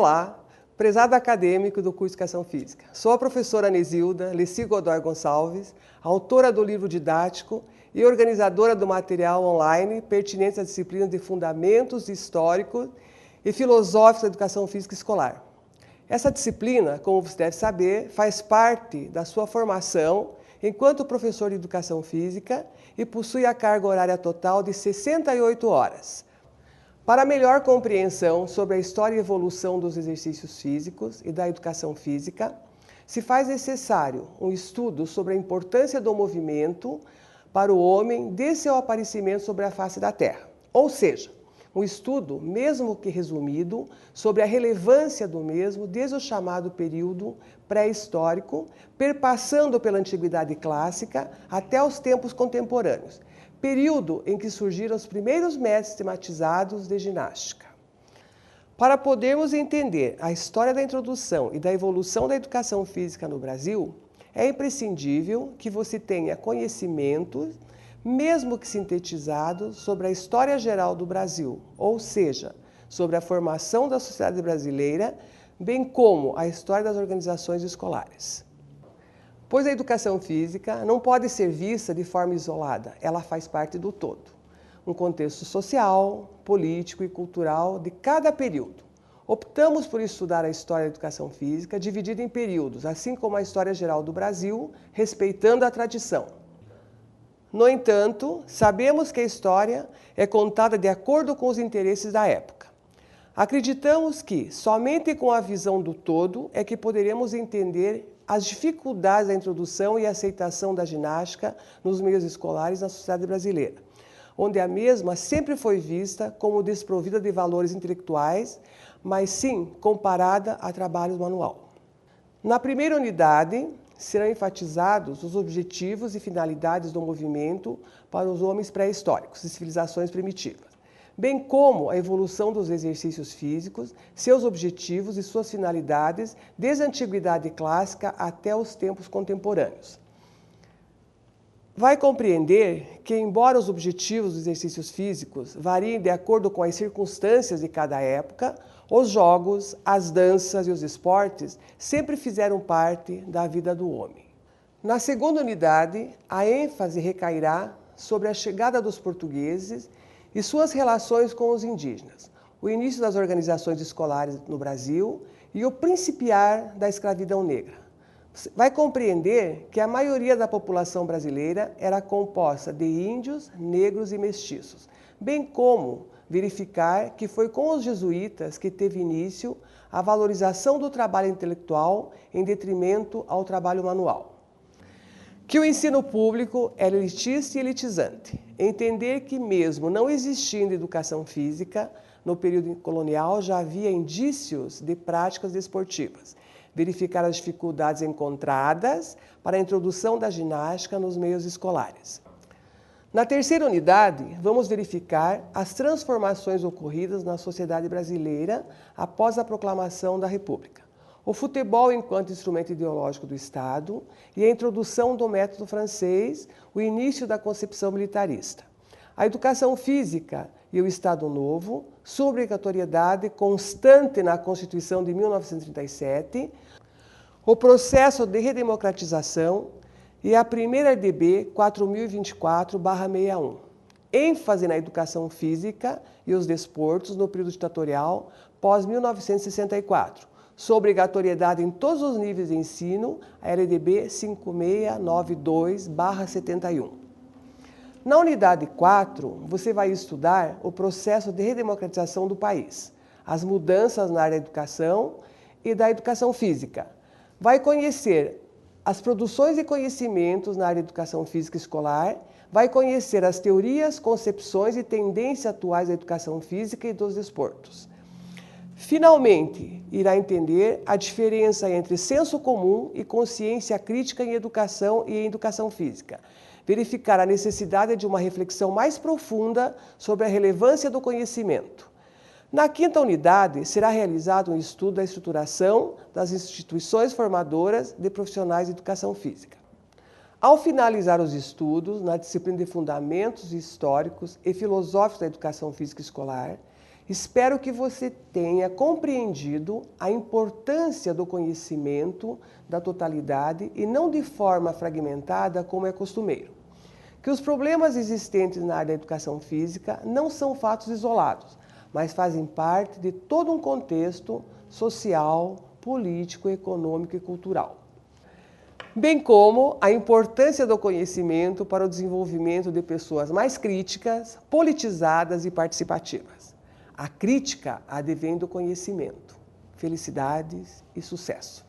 Olá, prezado acadêmico do curso de Educação Física. Sou a professora Anesilda Leci Godoy Gonçalves, autora do livro didático e organizadora do material online pertinente às disciplinas de Fundamentos Históricos e Filosóficos da Educação Física Escolar. Essa disciplina, como você deve saber, faz parte da sua formação enquanto professor de Educação Física e possui a carga horária total de 68 horas. Para melhor compreensão sobre a história e evolução dos exercícios físicos e da educação física, se faz necessário um estudo sobre a importância do movimento para o homem desde seu aparecimento sobre a face da Terra. Ou seja, um estudo, mesmo que resumido, sobre a relevância do mesmo desde o chamado período pré-histórico, perpassando pela Antiguidade Clássica até os tempos contemporâneos, período em que surgiram os primeiros métodos sistematizados de ginástica. Para podermos entender a história da introdução e da evolução da educação física no Brasil, é imprescindível que você tenha conhecimentos, mesmo que sintetizados, sobre a história geral do Brasil, ou seja, sobre a formação da sociedade brasileira, bem como a história das organizações escolares. Pois a educação física não pode ser vista de forma isolada, ela faz parte do todo. Um contexto social, político e cultural de cada período. Optamos por estudar a história da educação física dividida em períodos, assim como a história geral do Brasil, respeitando a tradição. No entanto, sabemos que a história é contada de acordo com os interesses da época. Acreditamos que somente com a visão do todo é que poderemos entender as dificuldades da introdução e aceitação da ginástica nos meios escolares na sociedade brasileira, onde a mesma sempre foi vista como desprovida de valores intelectuais, mas sim comparada a trabalho manual. Na primeira unidade, serão enfatizados os objetivos e finalidades do movimento para os homens pré-históricos e civilizações primitivas, bem como a evolução dos exercícios físicos, seus objetivos e suas finalidades desde a Antiguidade Clássica até os tempos contemporâneos. Vai compreender que, embora os objetivos dos exercícios físicos variem de acordo com as circunstâncias de cada época, os jogos, as danças e os esportes sempre fizeram parte da vida do homem. Na segunda unidade, a ênfase recairá sobre a chegada dos portugueses e suas relações com os indígenas, o início das organizações escolares no Brasil e o principiar da escravidão negra. Vai compreender que a maioria da população brasileira era composta de índios, negros e mestiços, bem como verificar que foi com os jesuítas que teve início a valorização do trabalho intelectual em detrimento ao trabalho manual. Que o ensino público era elitista e elitizante. Entender que, mesmo não existindo educação física, no período colonial já havia indícios de práticas desportivas. Verificar as dificuldades encontradas para a introdução da ginástica nos meios escolares. Na terceira unidade, vamos verificar as transformações ocorridas na sociedade brasileira após a proclamação da República. O futebol enquanto instrumento ideológico do Estado e a introdução do método francês, o início da concepção militarista. A educação física e o Estado Novo, sua obrigatoriedade constante na Constituição de 1937, o processo de redemocratização e a primeira EDB 4024/61. ênfase na educação física e os desportos no período ditatorial pós-1964. Sua obrigatoriedade em todos os níveis de ensino, a LDB 5692/71. Na unidade 4, você vai estudar o processo de redemocratização do país, as mudanças na área da educação e da educação física. Vai conhecer as produções e conhecimentos na área de educação física escolar, vai conhecer as teorias, concepções e tendências atuais da educação física e dos desportos. Finalmente, irá entender a diferença entre senso comum e consciência crítica em educação e em educação física. Verificar a necessidade de uma reflexão mais profunda sobre a relevância do conhecimento. Na quinta unidade, será realizado um estudo da estruturação das instituições formadoras de profissionais de educação física. Ao finalizar os estudos na disciplina de Fundamentos Históricos e Filosóficos da Educação Física Escolar, Espero que você tenha compreendido a importância do conhecimento da totalidade e não de forma fragmentada como é costumeiro. Que os problemas existentes na área da educação física não são fatos isolados, mas fazem parte de todo um contexto social, político, econômico e cultural. Bem como a importância do conhecimento para o desenvolvimento de pessoas mais críticas, politizadas e participativas. A crítica advém do conhecimento. Felicidades e sucesso!